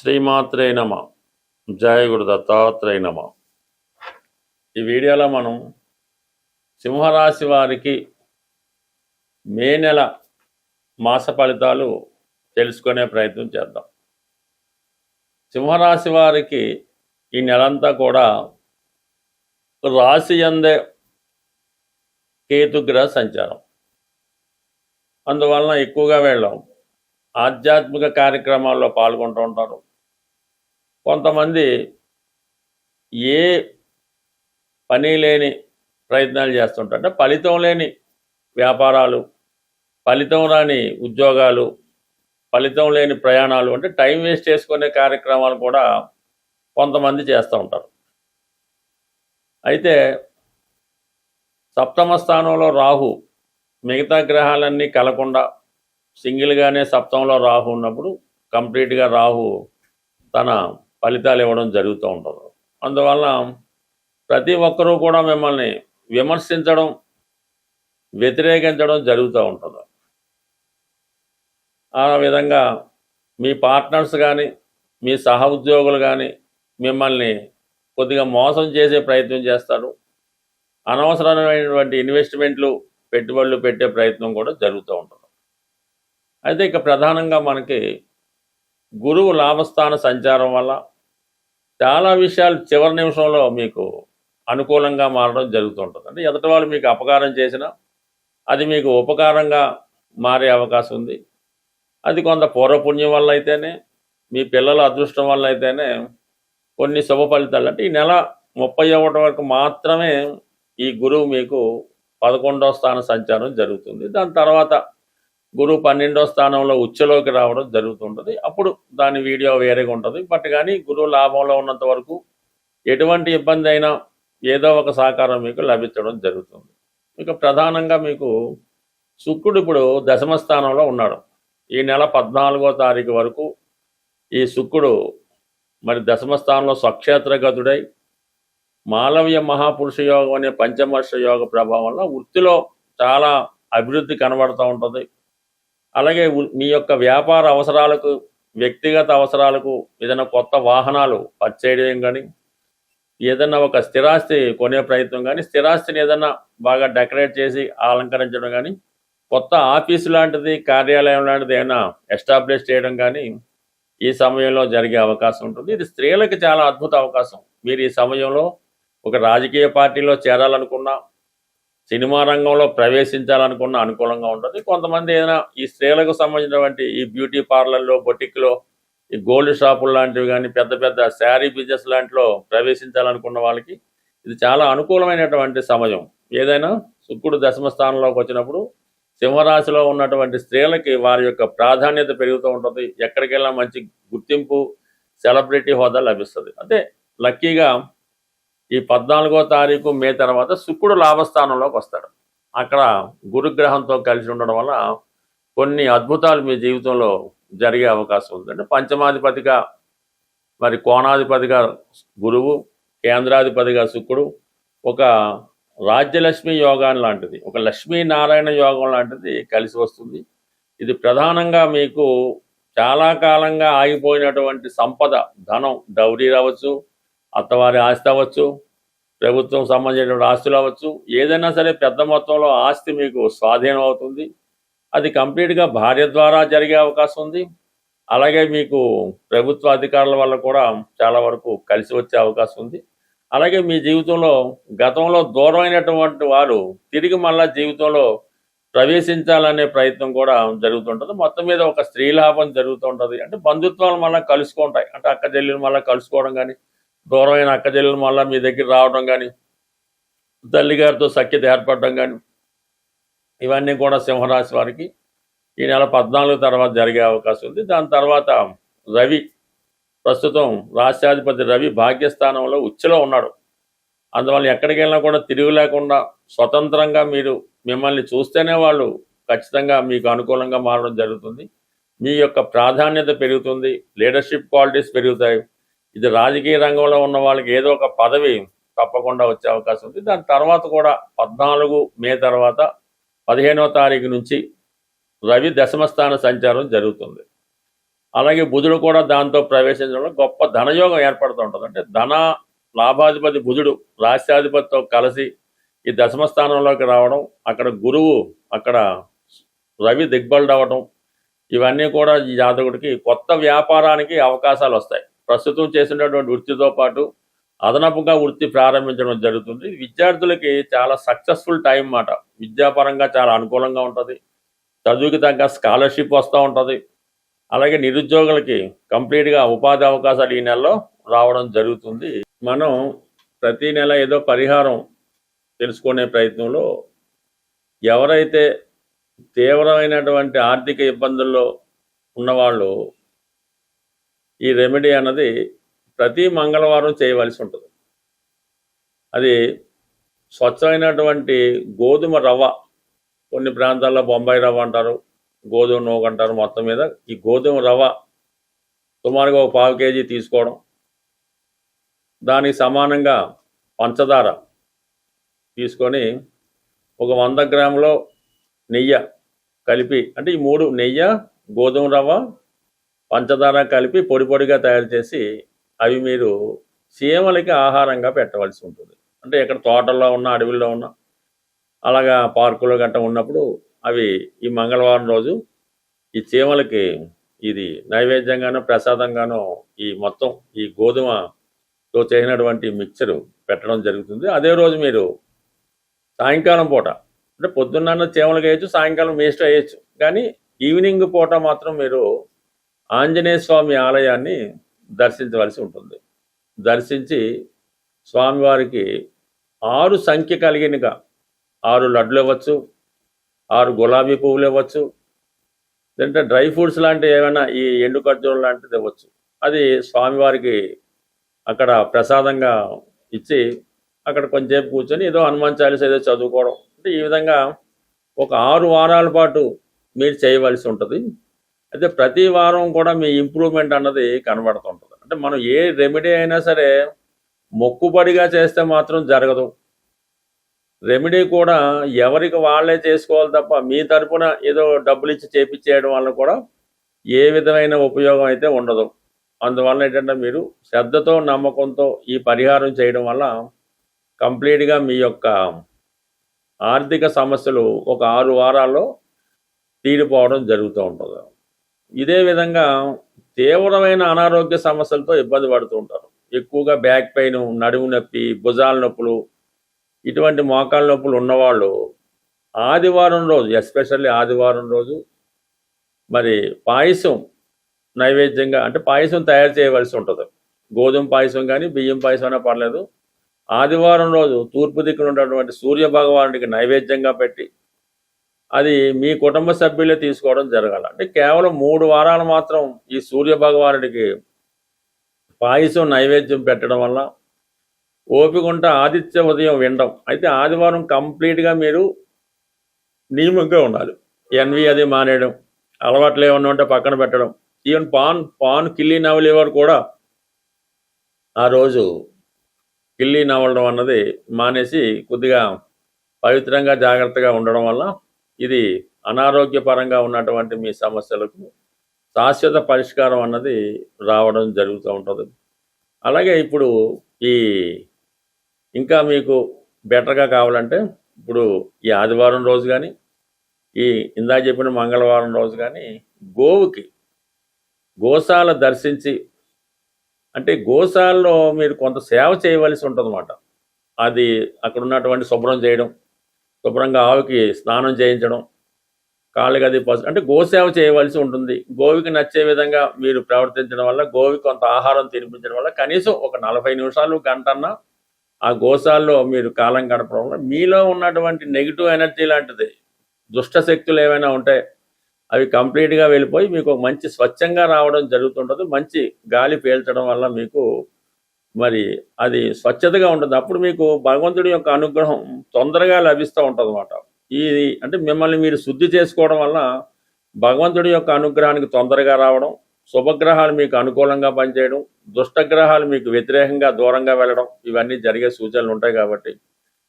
శ్రీమాత్రే నమ. జయ గురు దత్తాత్రేయ నమ. ఈ వీడియోలో మనం సింహరాశి వారికి మే నెల మాస ఫలితాలు తెలుసుకునే ప్రయత్నం చేద్దాం. సింహరాశి వారికి ఈ నెలంతా కూడా రాశి యందే కేతుగ్రహ సంచారం, అందువలన ఎక్కువగా వెళ్ళాం ఆధ్యాత్మిక కార్యక్రమాల్లో పాల్గొంటూ ఉంటారు. కొంతమంది ఏ పని లేని ప్రయత్నాలు చేస్తుంటారు, అంటే ఫలితం లేని వ్యాపారాలు, ఫలితం రాని ఉద్యోగాలు, ఫలితం లేని ప్రయాణాలు, అంటే టైం వేస్ట్ చేసుకునే కార్యక్రమాలు కూడా కొంతమంది చేస్తూ ఉంటారు. అయితే సప్తమ స్థానంలో రాహు మిగతా గ్రహాలన్నీ కలకుండా సింగిల్గానే సప్తమంలో రాహు ఉన్నప్పుడు కంప్లీట్గా రాహు తన ఫలితాలు ఇవ్వడం జరుగుతూ ఉంటుంది. అందువలన ప్రతి ఒక్కరూ కూడా మిమ్మల్ని విమర్శించడం, వ్యతిరేకించడం జరుగుతూ ఉంటుంది. ఆ విధంగా మీ పార్ట్నర్స్ కానీ మీ సహ ఉద్యోగులు కానీ మిమ్మల్ని కొద్దిగా మోసం చేసే ప్రయత్నం చేస్తారు. అనవసరమైనటువంటి ఇన్వెస్ట్మెంట్లు, పెట్టుబడులు పెట్టే ప్రయత్నం కూడా జరుగుతూ ఉంటుంది. అయితే ఇక ప్రధానంగా మనకి గురువు లాభస్థాన సంచారం వల్ల చాలా విషయాలు చివరి నిమిషంలో మీకు అనుకూలంగా మారడం జరుగుతుంటుంది. అంటే ఎదుటి వాళ్ళు మీకు అపకారం చేసినా అది మీకు ఉపకారంగా మారే అవకాశం ఉంది. అది కొంత పూర్వపుణ్యం వల్ల అయితేనే, మీ పిల్లల అదృష్టం వల్ల అయితేనే కొన్ని శుభ ఫలితాలు. అంటే ఈ నెల 31 వరకు మాత్రమే ఈ గురువు మీకు 11వ స్థాన సంచారం జరుగుతుంది. దాని తర్వాత గురువు 12వ స్థానంలో ఉచ్చలోకి రావడం జరుగుతుంటుంది. అప్పుడు దాని వీడియో వేరేగా ఉంటుంది. బట్ కానీ గురువు లాభంలో ఉన్నంత వరకు ఎటువంటి ఇబ్బంది అయినా ఏదో ఒక సహకారం మీకు లభించడం జరుగుతుంది. ఇక ప్రధానంగా మీకు శుక్రుడు ఇప్పుడు దశమ స్థానంలో ఉన్నాడు. ఈ నెల 14వ తారీఖు వరకు ఈ శుక్రుడు మరి దశమ స్థానంలో స్వక్షేత్రగతుడై మాలవ్య మహాపురుష యోగం అనే పంచమర్ష యోగ ప్రభావం వల్ల వృత్తిలో చాలా అభివృద్ధి కనబడుతూ ఉంటుంది. అలాగే మీ యొక్క వ్యాపార అవసరాలకు, వ్యక్తిగత అవసరాలకు ఏదైనా కొత్త వాహనాలు పర్చేయడం కానీ, ఏదైనా ఒక స్థిరాస్తి కొనే ప్రయత్నం కానీ, స్థిరాస్తిని ఏదైనా బాగా డెకరేట్ చేసి అలంకరించడం కానీ, కొత్త ఆఫీసు లాంటిది, కార్యాలయం లాంటిది ఏమైనా ఎస్టాబ్లిష్ చేయడం కానీ ఈ సమయంలో జరిగే అవకాశం ఉంటుంది. ఇది స్త్రీలకు చాలా అద్భుత అవకాశం. మీరు ఈ సమయంలో ఒక రాజకీయ పార్టీలో చేరాలనుకున్నా, సినిమా రంగంలో ప్రవేశించాలనుకున్న అనుకూలంగా ఉంటుంది. కొంతమంది ఏదైనా ఈ స్త్రీలకు సంబంధించినటువంటి ఈ బ్యూటీ పార్లర్లో, బొటిక్లో, ఈ గోల్డ్ షాపులు లాంటివి కానీ, పెద్ద పెద్ద శారీ బిజినెస్ లాంటిలో ప్రవేశించాలనుకున్న వాళ్ళకి ఇది చాలా అనుకూలమైనటువంటి సమయం. ఏదైనా శుక్రుడు దశమ స్థానంలోకి వచ్చినప్పుడు సింహరాశిలో ఉన్నటువంటి స్త్రీలకి వారి యొక్క ప్రాధాన్యత పెరుగుతూ ఉంటుంది. ఎక్కడికి వెళ్ళినా మంచి గుర్తింపు, సెలబ్రిటీ హోదా లభిస్తుంది. అంటే లక్కీగా ఈ 14వ తారీఖు మే తర్వాత శుక్రుడు లాభస్థానంలోకి వస్తాడు. అక్కడ గురుగ్రహంతో కలిసి ఉండడం వల్ల కొన్ని అద్భుతాలు మీ జీవితంలో జరిగే అవకాశం ఉంది. అంటే పంచమాధిపతిగా మరి కోణాధిపతిగా గురువు, కేంద్రాధిపతిగా శుక్రుడు, ఒక రాజ్యలక్ష్మి యోగాన్ని లాంటిది, ఒక లక్ష్మీనారాయణ యోగం లాంటిది కలిసి వస్తుంది. ఇది ప్రధానంగా మీకు చాలా కాలంగా ఆగిపోయినటువంటి సంపద, ధనం, డౌరీ రావచ్చు, అత్తవారి ఆస్తి అవ్వచ్చు, ప్రభుత్వం సంబంధించినటువంటి ఆస్తులు అవ్వచ్చు, ఏదైనా సరే పెద్ద మొత్తంలో ఆస్తి మీకు స్వాధీనం అవుతుంది. అది కంప్లీట్గా భార్య ద్వారా జరిగే అవకాశం ఉంది. అలాగే మీకు ప్రభుత్వ అధికారుల వల్ల కూడా చాలా వరకు కలిసి వచ్చే అవకాశం ఉంది. అలాగే మీ జీవితంలో గతంలో దూరమైనటువంటి వారు తిరిగి మళ్ళా జీవితంలో ప్రవేశించాలనే ప్రయత్నం కూడా జరుగుతుంటుంది. మొత్తం మీద ఒక స్త్రీ లాభం జరుగుతుంటుంది. అంటే బంధుత్వాలు మళ్ళీ కలుసుకుంటాయి. అంటే అక్క చెల్లెలు మళ్ళీ కలుసుకోవడం కానీ, దూరమైన అక్క చెల్లెలు మళ్ళీ మీ దగ్గర రావడం కానీ, తల్లిగారితో సఖ్యత ఏర్పడడం కానీ, ఇవన్నీ కూడా సింహరాశి వారికి ఈ నెల 14 తర్వాత జరిగే అవకాశం ఉంది. దాని తర్వాత రవి, ప్రస్తుతం రాష్ట్రాధిపతి రవి భాగ్యస్థానంలో ఉచ్చలో ఉన్నాడు. అందువల్ల ఎక్కడికి వెళ్ళినా కూడా తిరుగు లేకుండా స్వతంత్రంగా మిమ్మల్ని చూస్తేనే వాళ్ళు ఖచ్చితంగా మీకు అనుకూలంగా మారడం జరుగుతుంది. మీ యొక్క ప్రాధాన్యత పెరుగుతుంది, లీడర్షిప్ క్వాలిటీస్ పెరుగుతాయి. ఇది రాజకీయ రంగంలో ఉన్న వాళ్ళకి ఏదో ఒక పదవి తప్పకుండా వచ్చే అవకాశం ఉంది. దాని తర్వాత కూడా 14 మే తర్వాత 15వ తారీఖు నుంచి రవి దశమ స్థాన సంచారం జరుగుతుంది. అలాగే బుధుడు కూడా దాంతో ప్రవేశించడం వల్ల గొప్ప ధనయోగం ఏర్పడుతూ ఉంటుంది. అంటే ధన లాభాధిపతి బుధుడు రాష్ట్రాధిపతితో కలిసి ఈ దశమ స్థానంలోకి రావడం, అక్కడ గురువు, అక్కడ రవి దిగ్బలుడు అవ్వడం, ఇవన్నీ కూడా ఈ జాతకుడికి కొత్త వ్యాపారానికి అవకాశాలు వస్తాయి. ప్రస్తుతం చేసినటువంటి వృత్తితో పాటు అదనపుగా వృత్తి ప్రారంభించడం జరుగుతుంది. విద్యార్థులకి చాలా సక్సెస్ఫుల్ టైం మాట. విద్యాపరంగా చాలా అనుకూలంగా ఉంటుంది. చదువుకి తగ్గ స్కాలర్షిప్ వస్తూ ఉంటుంది. అలాగే నిరుద్యోగులకి కంప్లీట్గా ఉపాధి అవకాశాలు ఈ నెలలో రావడం జరుగుతుంది. మనం ప్రతి నెల ఏదో పరిహారం తెలుసుకునే ప్రయత్నంలో ఎవరైతే తీవ్రమైనటువంటి ఆర్థిక ఇబ్బందుల్లో ఉన్నవాళ్ళు ఈ రెమెడీ అన్నది ప్రతి మంగళవారం చేయవలసి ఉంటుంది. అది స్వచ్ఛమైనటువంటి గోధుమ రవ్వ, కొన్ని ప్రాంతాల్లో బొంబాయి రవ్వ అంటారు, గోధుమ నూక అంటారు. మొత్తం మీద ఈ గోధుమ రవ్వ సుమారుగా ఒక 1/4 కేజీ తీసుకోవడం, దానికి సమానంగా పంచదార తీసుకొని ఒక 100 గ్రాములో నెయ్యి కలిపి, అంటే ఈ 3 నెయ్యి, గోధుమ రవ్వ, పంచదార కలిపి పొడి పొడిగా తయారు చేసి అవి మీరు చీమలకి ఆహారంగా పెట్టవలసి ఉంటుంది. అంటే ఎక్కడ తోటల్లో ఉన్న, అడవిలో ఉన్న, అలాగా పార్కులో గట్ట ఉన్నప్పుడు అవి ఈ మంగళవారం రోజు ఈ చీమలకి ఇది నైవేద్యంగానో ప్రసాదంగానో ఈ మొత్తం ఈ గోధుమతో చేసినటువంటి మిక్చరు పెట్టడం జరుగుతుంది. అదే రోజు మీరు సాయంకాలం పూట, అంటే పొద్దున్న చీమలకి వేయచ్చు, సాయంకాలం వేస్ట్ వేయచ్చు, కానీ ఈవినింగ్ పూట మాత్రం మీరు ఆంజనేయ స్వామి ఆలయాన్ని దర్శించవలసి ఉంటుంది. దర్శించి స్వామివారికి 6 సంఖ్య కలిగినగా 6 లడ్లు ఇవ్వచ్చు, 6 గులాబీ పువ్వులు ఇవ్వచ్చు, లేదంటే డ్రై ఫ్రూట్స్ లాంటివి ఏమైనా ఈ ఎండు ఖర్జూరం లాంటిది ఇవ్వచ్చు. అది స్వామివారికి అక్కడ ప్రసాదంగా ఇచ్చి అక్కడ కొంచెంసేపు కూర్చొని ఏదో హనుమాన్ చాలీసా ఏదో చదువుకోవడం. అంటే ఈ విధంగా ఒక 6 వారాల పాటు మీరు చేయవలసి ఉంటుంది. అయితే ప్రతి వారం కూడా మీ ఇంప్రూవ్మెంట్ అన్నది కనబడుతుంటుంది. అంటే మనం ఏ రెమెడీ అయినా సరే మొక్కుబడిగా చేస్తే మాత్రం జరగదు. రెమెడీ కూడా ఎవరికి వాళ్ళే చేసుకోవాలి తప్ప మీ తరపున ఏదో డబ్బులు ఇచ్చి చేపించేయడం వల్ల కూడా ఏ విధమైన ఉపయోగం అయితే ఉండదు. అందువల్ల ఏంటంటే మీరు శ్రద్ధతో, నమ్మకంతో ఈ పరిహారం చేయడం వల్ల కంప్లీట్గా మీ యొక్క ఆర్థిక సమస్యలు ఒక 6 వారాల్లో తీరిపోవడం జరుగుతూ ఉంటుంది. ఇదే విధంగా తీవ్రమైన అనారోగ్య సమస్యలతో ఇబ్బంది పడుతూ ఉంటారు. ఎక్కువగా బ్యాక్ పెయిన్, నడుము నొప్పి, భుజాల నొప్పులు, ఇటువంటి మోకాళ్ళ నొప్పులు ఉన్నవాళ్ళు ఆదివారం రోజు, ఎస్పెషల్లీ ఆదివారం రోజు మరి పాయసం నైవేద్యంగా, అంటే పాయసం తయారు చేయవలసి ఉంటుంది. గోధుమ పాయసం కానీ బియ్యం పాయసం అయినా పర్లేదు. ఆదివారం రోజు తూర్పు దిక్కున ఉన్నటువంటి సూర్య భగవానుడికి నైవేద్యంగా పెట్టి అది మీ కుటుంబ సభ్యులే తీసుకోవడం జరగాలి. అంటే కేవలం 3 వారాలు మాత్రం ఈ సూర్య భగవానుడికి పాయసం నైవేద్యం పెట్టడం వల్ల ఓపిక ఉంటే ఆదిత్య ఉదయం వినడం. అయితే ఆదివారం కంప్లీట్గా మీరు నియమంగా ఉండాలి. ఎన్వి అది మానేయడం, అలవాట్లు ఏమన్నా ఉంటే పక్కన పెట్టడం. ఈవెన్ పాన్ కిల్లి నవలేవారు కూడా ఆ రోజు కిల్లి నవలడం అన్నది మానేసి కొద్దిగా పవిత్రంగా జాగ్రత్తగా ఉండడం వల్ల ఇది అనారోగ్యపరంగా ఉన్నటువంటి మీ సమస్యలకు శాశ్వత పరిష్కారం అన్నది రావడం జరుగుతూ ఉంటుంది. అలాగే ఇప్పుడు ఈ ఇంకా మీకు బెటర్గా కావాలంటే ఇప్పుడు ఈ ఆదివారం రోజు కానీ, ఈ ఇందాక చెప్పిన మంగళవారం రోజు కానీ గోవుకి గోశాల దర్శించి, అంటే గోశాలలో మీరు కొంత సేవ చేయవలసి ఉంటుందన్నమాట. అది అక్కడ ఉన్నటువంటి శుభ్రం చేయడం, శుభ్రంగా ఆవుకి స్నానం చేయించడం, కాళ్ళకి అది అంటే గోసేవ చేయవలసి ఉంటుంది. గోవికి నచ్చే విధంగా మీరు ప్రవర్తించడం వల్ల, గోవికి కొంత ఆహారం తినిపించడం వల్ల కనీసం ఒక 40 నిమిషాలు, గంటన్నా ఆ గోశాలలో మీరు కాలం గడపడం వల్ల మీలో ఉన్నటువంటి నెగిటివ్ ఎనర్జీ లాంటిది, దుష్ట శక్తులు ఏమైనా ఉంటే అవి కంప్లీట్గా వెళ్ళిపోయి మీకు ఒక మంచి స్వచ్ఛంగా రావడం జరుగుతుంటుంది. మంచి గాలి పీల్చడం వల్ల మీకు మరి అది స్వచ్ఛతగా ఉంటుంది. అప్పుడు మీకు భగవంతుడి యొక్క అనుగ్రహం తొందరగా లభిస్తూ ఉంటుంది అన్నమాట. ఇది అంటే మిమ్మల్ని మీరు శుద్ధి చేసుకోవడం వల్ల భగవంతుడి యొక్క అనుగ్రహానికి తొందరగా రావడం, శుభగ్రహాలు మీకు అనుకూలంగా పనిచేయడం, దుష్టగ్రహాలు మీకు వ్యతిరేకంగా దూరంగా వెళ్ళడం, ఇవన్నీ జరిగే సూచనలు ఉంటాయి. కాబట్టి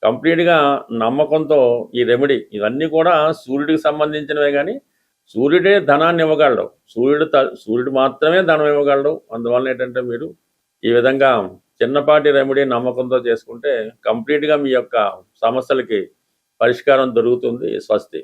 కంప్లీట్గా నమ్మకంతో ఈ రెమెడీ, ఇవన్నీ కూడా సూర్యుడికి సంబంధించినవే, కానీ సూర్యుడే ధనాన్ని ఇవ్వగలడు. సూర్యుడు మాత్రమే ధనం ఇవ్వగలడు. అందువల్ల ఏంటంటే మీరు ఈ విధంగా చిన్నపాటి రెమెడీ నమ్మకంతో చేసుకుంటే కంప్లీట్గా మీ యొక్క సమస్యలకి పరిష్కారం దొరుకుతుంది. స్వస్తి.